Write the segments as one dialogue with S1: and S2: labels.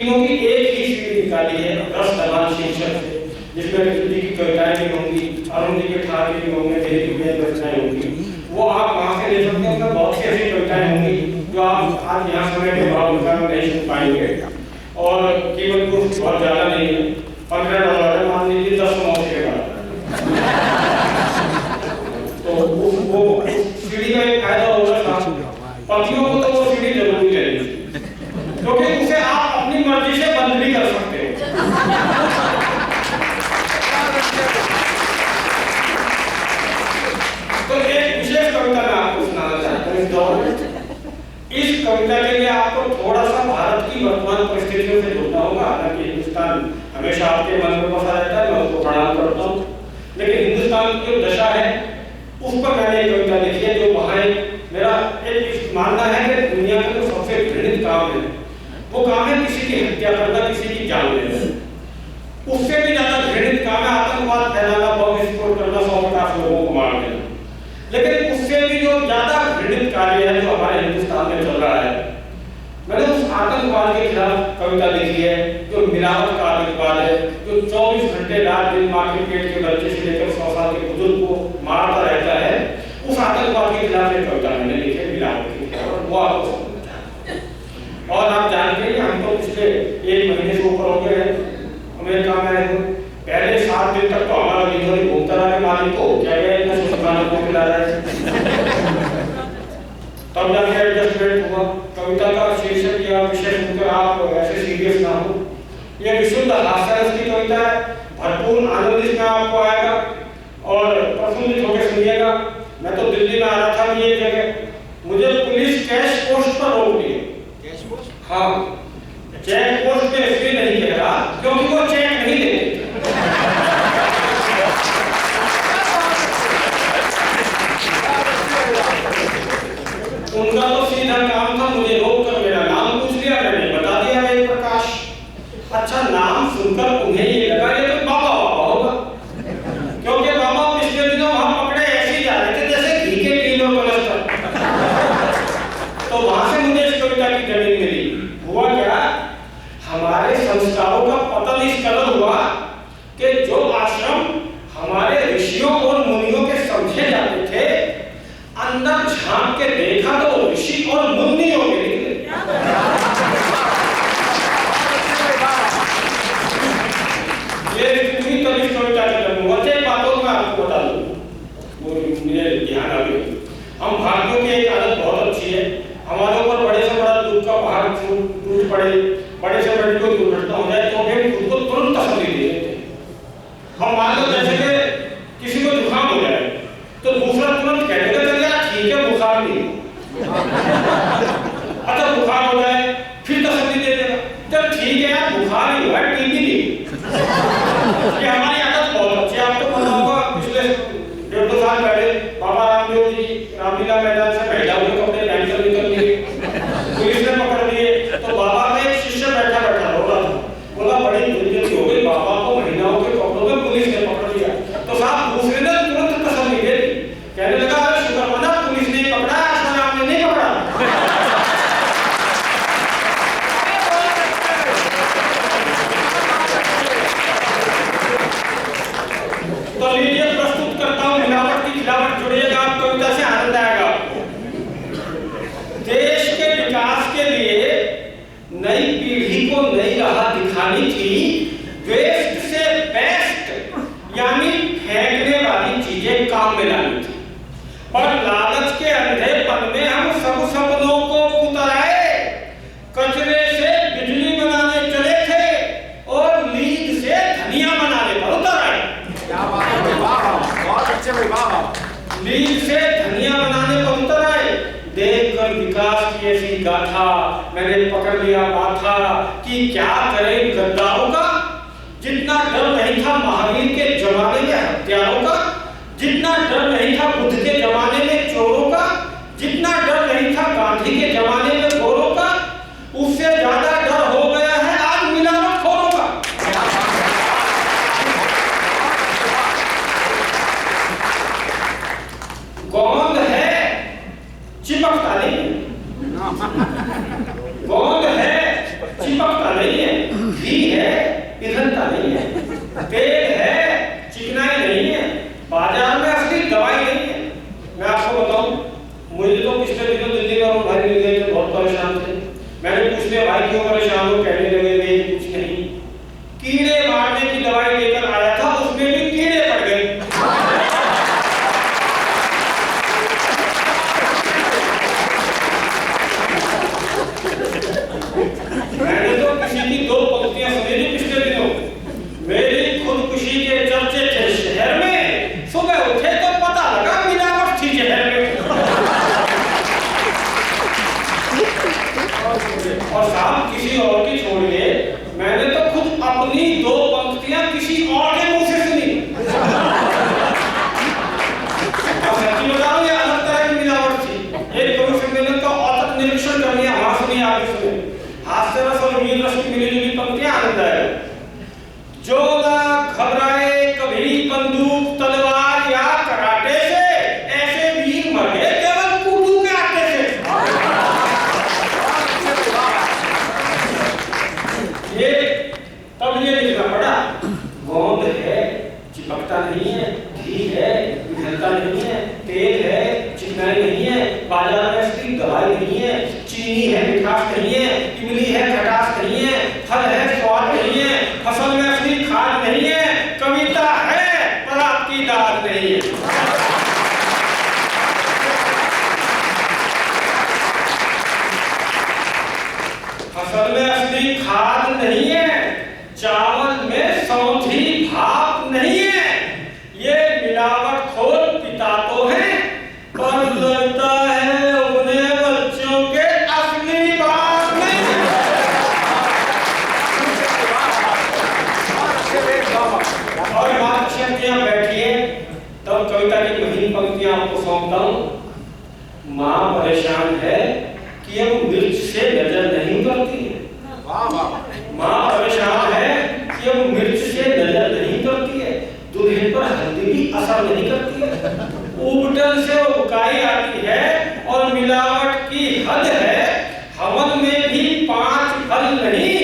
S1: क्योंकि एक ही सीढ़ी निकाली है रस दलान शीर्षक से, जिसमें ऋषि की कविताएं भी होंगी, अरुण जी के ठाकुर भी होंगे, मेरी जुड़िया रचनाएं होंगी, वो आप वहां से ले सकते हो। उसमें बहुत सी ऐसी कविताएं होंगी जो आप आज यहाँ समय के भाव में नहीं सुन पाएंगे और कीमत कुछ बहुत ज्यादा नहीं है, $15 है, मान लीजिए 10 मौके के बाद। तो वो सीढ़ी का एक फायदा होगा, पतियों को तो वो सीढ़ी जरूरी है क्योंकि उसे आप अपनी मर्जी से बंद भी कर सकते हो। तो एक विशेष कविता मैं आपको सुनाना चाहता हूँ इस दौर में। इस कविता के लिए आपको थोड़ा सा भारत की वर्तमान परिस्थितियों से जुड़ना होगा। हालांकि हिंदुस्तान हमेशा आपके मन में बसा रहता है, मैं उसको प्रणाम करता हूँ, लेकिन हिंदुस्तान की जो दशा है उस पर मैंने एक कविता लिखी है जो वहाँ मेरा एक मानना है कि दुनिया का जो सबसे घृणित काम है वो काम है किसी की हत्या करना, किसी की जान लेना। उससे भी ज्यादा घृणित काम है आतंकवाद फैलाना, बम विस्फोट करना, 150 लोगों को मार देना। लेकिन उससे भी जो ज्यादा घृणित कार्य है जो हमारे हिंदुस्तान में चल रहा है, मैंने उस आतंकवाद के खिलाफ कविता लिखी है जो मिलावट का आतंकवाद है, जो 24 घंटे रात दिन माँ के पेट के बच्चे से लेकर 100 साल के बुजुर्ग को मारता रहता है। उस आतंकवाद के खिलाफ एक कविता मैंने लिखी है, मिलावट के खिलाफ, वो आपको समझना चाहता हूं। और आप जानते हैं हम तो पिछले 1 महीने से ऊपर हो गए अमेरिका में आए हुए। पहले 7 दिन तक तो हमारा लिखोरी घूमता रहा कि मालिक को क्या गया इतना सुखाना को खिला रहा है, तब जाके एडजस्टमेंट हुआ। कविता का शीर्षक या विषय सुनकर आप ऐसे सीरियस ना हो, ये विशुद्ध हास्यरस की कविता है, भरपूर आनंद इसमें आपको आएगा और प्रफुल्लित होकर सुनिएगा। मैं तो दिल्ली में आ रहा था ये जगह मुझे पुलिस कैश पोस्ट पर रोक ली। Cash post? हाँ, चेक पोस्ट पे इसलिए नहीं कह रहा क्योंकि वो चेक नहीं लेते। उनका तो सीधा काम था मुझे रोक कर मेरा नाम पूछ लिया, मैंने बता दिया है प्रकाश। अच्छा, नाम सुनकर उन्हें ये लगा ये तो बाबा बाबा होगा, क्योंकि बाबा पिछले दिनों वहां पकड़े ऐसे ही जा रहे थे जैसे घी के किलो कलस्टर। तो वहां से मुझे इस कविता की जमीन मिली। हुआ क्या, हमारे संस्कारों का पतन इस कदर हुआ कि जो आश्रम हमारे ऋषियों और मुनियों के समझे जाते थे, अंदर झांक के देखा तो ऋषि और मुनियों के निकले। ये इतनी तभी कविता के जन्म हुआ। एक बातों में आपको बता दूं, वो मुझे ध्यान आ गई। हम भारतीयों की एक आदत बहुत अच्छी है, हमारे ऊपर बड़े से बड़ा दुख का पहाड़ टूट पड़े, बड़े से बड़ी कोई दुर्घटना हो जाए तो फिर खुद को तुरंत तसल्ली दे देते हैं। हम मान लो जैसे कि किसी को जुकाम हो जाए तो दूसरा तुरंत कह देगा चल यार ठीक है बुखार नहीं। अच्छा, बुखार हो जाए फिर तसल्ली दे देगा चल ठीक है यार बुखार ही हुआ है, टीबी नहीं। ये हमारी आदत बहुत अच्छी है। आपको पता होगा पिछले 1.5 साल पहले बाबा रामदेव जी रामलीला मैदान से पहला हुए कपड़े कैंसर निकल लिए, पुलिस ने पकड़ लिए। तो बाबा का एक शिष्य बैठा बैठा रो रहा था, बोला बड़ी दुर्गति हो गई, बाबा को महिलाओं के कपड़ों में पुलिस ने पकड़ लिया। तो साहब दूसरे ने तुरंत तसल्ली दे दी, कहने लगा अरे शुक्र मना पुलिस ने पकड़ा, आसमान आपने नहीं पकड़ा। तो लीजिए प्रस्तुत करता हूँ मिलावट की खिलावट। जुड़िएगा, आप कविता से आनंद आएगा। देश के विकास के लिए नई पीढ़ी को नई राह दिखानी थी, वेस्ट से बेस्ट यानी फेंकने वाली चीजें काम में लानी थी। पर लालच के अंधेपन में हम सब सपनों को उतराए, कचरे से बिजली बनाने चले थे और लीद से धनिया बनाने पर उतर आए। बहुत अच्छे भाई, वाह। लीद से धनिया बनाने पर उतर आए, देखकर विकास की ऐसी गाथा मैंने पकड़ लिया माथा कि क्या करें गद्दारों का। जितना डर नहीं था महावीर के जमाने में हत्यारों का, जितना डर नहीं था बुद्ध के जमाने में चोरों का, जितना डर नहीं था गांधी के जमाने में गोरों का, उससे ज्यादा डर हो गया है आज मिलावटखोरों का। गोंद है चिपकता नहीं है, गोंद है चिपकता नहीं है। घी है, ईंधनता नहीं है, तेल है, चिकनाई नहीं है, बाजार में असली दवाई नहीं है। मैं आपको बताऊं, मुझे तो पिछले दिनों दिल्ली में भाई मिल गए थे, बहुत परेशान थे। मैंने पूछ लिया भाई क्यों परेशान हो, कहने लगे नहीं कुछ नहीं, कीड़े मारने की दवाई लेकर आया था, उसमें भी कीड़े पड़ गए। मैंने तो किसी की दो पंक्तियां सुनी थी पिछले दिनों, मेरी खुदकुशी के चर्चे थे शहर में, सुबह उठे तो पता लगा मिलावट थी जहर में। और साहब किसी और की छोड़िए, मैंने तो खुद अपनी दो पंक्तियां किसी और के मुंह से सुनी। और सच्ची बता रहा हूं, ये अलग तरह की मिलावट थी। एक कवि सम्मेलन का औसत निरीक्षण कर लिया, वहां सुनिए, आगे सुनिए। हास्य रस और वीर रस की मिली जुली पंक्तियां आनंद आएगा। जो ना घबराए कभी बंदूक तलवार या कराटे से, ऐसे वीर मर गए केवल कूटू के आटे से। ये तब ये लिखना पड़ा, गोंद है, चिपकता नहीं है, घी है, ईंधनता नहीं है, तेल है, चिकनाई नहीं है, बाजार में असली दवाई नहीं है, चीनी है, मिठास नहीं है, इमली है, खटास नहीं है, फल है, स्वाद नहीं है, फसल में असली खाद नहीं है, कविता है पर आपकी दाद नहीं है। फसल में असली खाद नहीं है, चावल में सौंधी भाप नहीं है, ये मिलावटखोर पिता तो है, पर लगता है अपने बच्चों के असली बाप नहीं। और बात शक्तियां बैठिए, तब कविता की महीन पंक्तियां आपको सौंपता हूं। माँ परेशान है कि अब मिर्च से नजर नहीं करती है। माँ परेशान है कि अब मिर्च से नजर नहीं करती है, दुल्हन पर हल्दी भी असर नहीं करती है, उबटन से उबकाई आती है और मिलावट की हद है, हवन में भी 5 फल नहीं,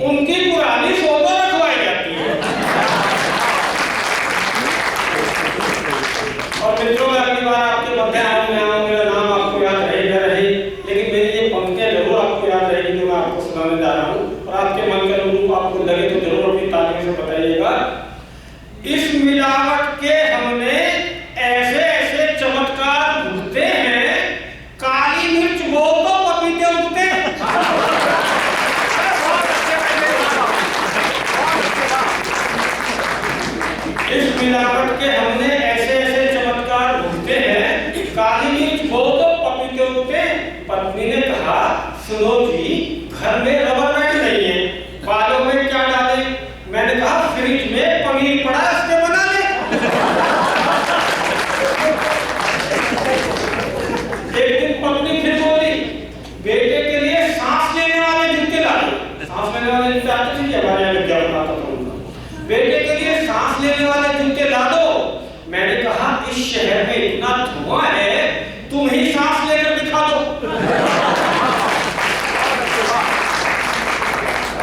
S1: उनकी पुरानी फोटो रखवाई जाती है। और मित्रों, मैं अगली बार आपके मध्य आऊंगा, मेरा नाम आपको याद रहे न रहे, लेकिन मेरी ये पंक्तियां जरूर आपको याद रहेगी जो मैं आपको सुनाने जा रहा हूँ, और आपके मन के अनुरूप आपको लगे तो जरूर अपनी तालियों से बताइएगा। इस मिलावट के हमने ऐसे ऐसे चमत्कार भुगते हैं, काली मिर्च वो तो पपीते उगते हैं। इस मिलावट के हमने ऐसे ऐसे चमत्कार भुगते हैं, काली मिर्च वो तो पपीते उगते हैं। पत्नी ने कहा, सुनो जी, घर में रबर बैंड नहीं है, बालों में क्या डाले? मैंने कहा फ्रिज में पनीर पड़ा, इसके बना ले। एक दिन पत्नी फिर बोली, बेटे के लिए सांस लेने वाले जूते ला दो। सांस लेने वाले जूते आते थे, हमारे यहाँ क्या बनाता था उनका। बेटे के लिए सांस लेने वाले जूते ला दो। मैंने कहा इस शहर में इतना धुआं है, तुम ही सांस लेकर दिखा दो।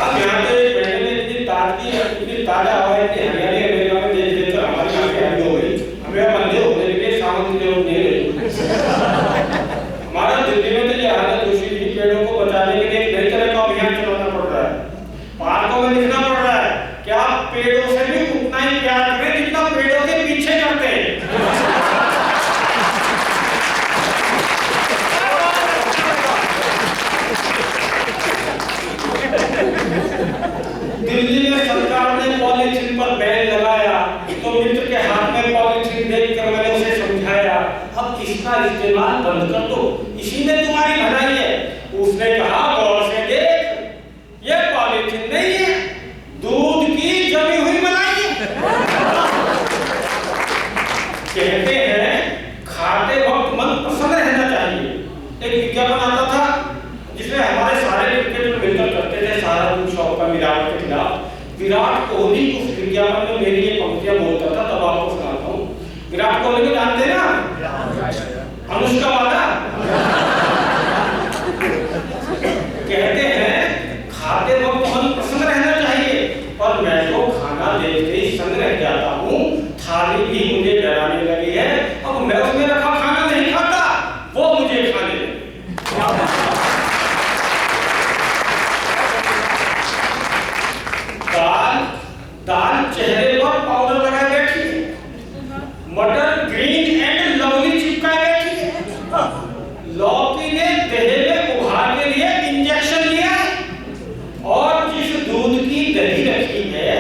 S1: अब यहाँ पे बैठने में इतनी ताजगी, इतनी ताजा हवा, इतनी हरियाली अमेरिका में देख देखकर हमारी आंखें हरी हो गई। हमें बंदे होने के सावन की जरूरत नहीं रही। हमारा दिल्ली में तो ये हालत दूषित ही, पेड़ों को बचाने के लिए कई तरह का अभियान चलाना पड़ रहा है, पार्कों में लिखना पड़ रहा है कि आप पेड़ों से भी उतना ही प्यार करें जितना पेड़ों के पीछे करते हैं। दिल्ली में सरकार ने पॉलीथीन पर बैन लगाया, तो मित्र के हाथ में पॉलीथीन देखकर मैंने उसे समझाया, अब इसका इस्तेमाल बंद कर दो, इसी में तुम्हारी भलाई है। उसने कहा, गौर से देख, ये पॉलीथीन नहीं है, दूध की जमी हुई मलाई है। कहते हैं खाते वक्त मन प्रसन्न रहना चाहिए। एक विज्ञापन आता था जिसमें हमारे सारे क्रिकेटर मिलकर करते थे सहारनपुर शॉप का मिलावट के खिलाफ। विराट कोहली उस विज्ञापन में मेरी ये पंक्तियां बोलता था, तब आपको सुनाता हूँ। विराट कोहली को जानते हैं ना, अनुष्का वाला। कहते हैं खाते वक्त मन प्रसन्न रहना दाल चेहरे पर पाउडर लगाए बैठी है, मटर ग्रीन एंड लवली चिपकाए बैठी है, लौकी ने दही में उभार के लिए इंजेक्शन लिया है, और जिस दूध की दही रखी है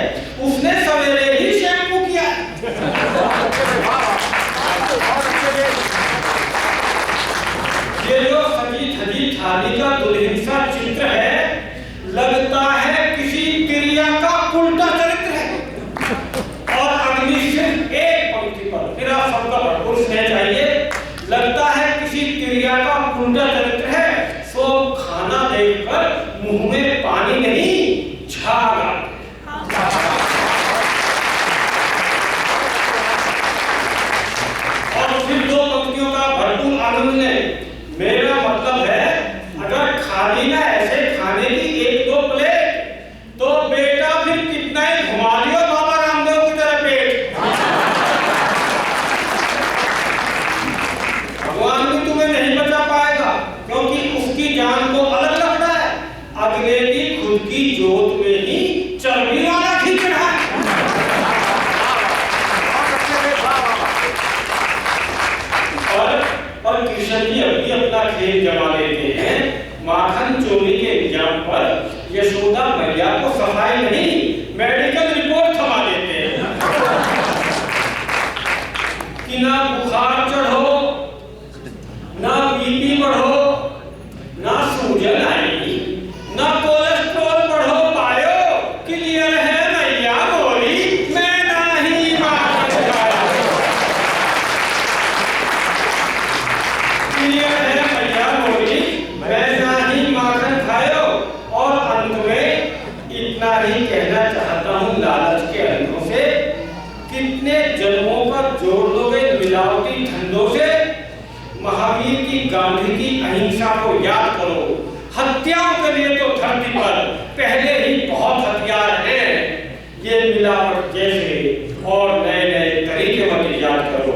S1: उसने सवेरे ही शैम्पू किया है। ये जो सजी धजी थाली का दुल्हन सा चित्र है, लगता है किसी क्रिया का उल्टा चरित्र है। और अगली सिर्फ एक पंक्ति पर मेरा शब्द भरपूर स्नेह चाहिए। लगता है किसी क्रिया का उल्टा चरित्र है, सो खाना देखकर मुंह में पानी नहीं झाग आते। और फिर दो पंक्तियों का भरपूर आनंद ले। मेरा मतलब है अगर खाली ना ऐसे खाने की एक दो प्लेट, तो बेटा फिर कितना ही घुमा लियो बाबा रामदेव की तरह पेट। भगवान भी तुम्हें नहीं बचा पाएगा, क्योंकि उसकी जान को अलग लगता है, अगले की खुद की जोत में ही चर्बी वाला खींच रहा है। और कृष्ण जी अभी अपना खेल जमा लेते हैं। माखन चोरी के इल्जाम पर यशोदा मैया को सफाई नहीं, मेडिकल रिपोर्ट थमा देते हैं कि ना बुखार चढ़ो, ना बीपी बढ़ो, ना सूजन आई, ना कोलेस्ट्रॉल बढ़ो, पायो क्लियर है मैया बोली, मैं नहीं माखन खाया। क्लियर है मैया बोली, मैं नहीं माखन खायो। और अंत में इतना ही कहना चाहता हूँ लालच के अंधों से, कितने जन्मों का जोड़ लोगे मिलावटी धंधों से। महावीर की, गांधी की अहिंसा को याद करो। हत्याओं के लिए तो धरती पर पहले ही बहुत हथियार हैं, ये मिलावट जैसे और नए नए तरीके मत याद करो।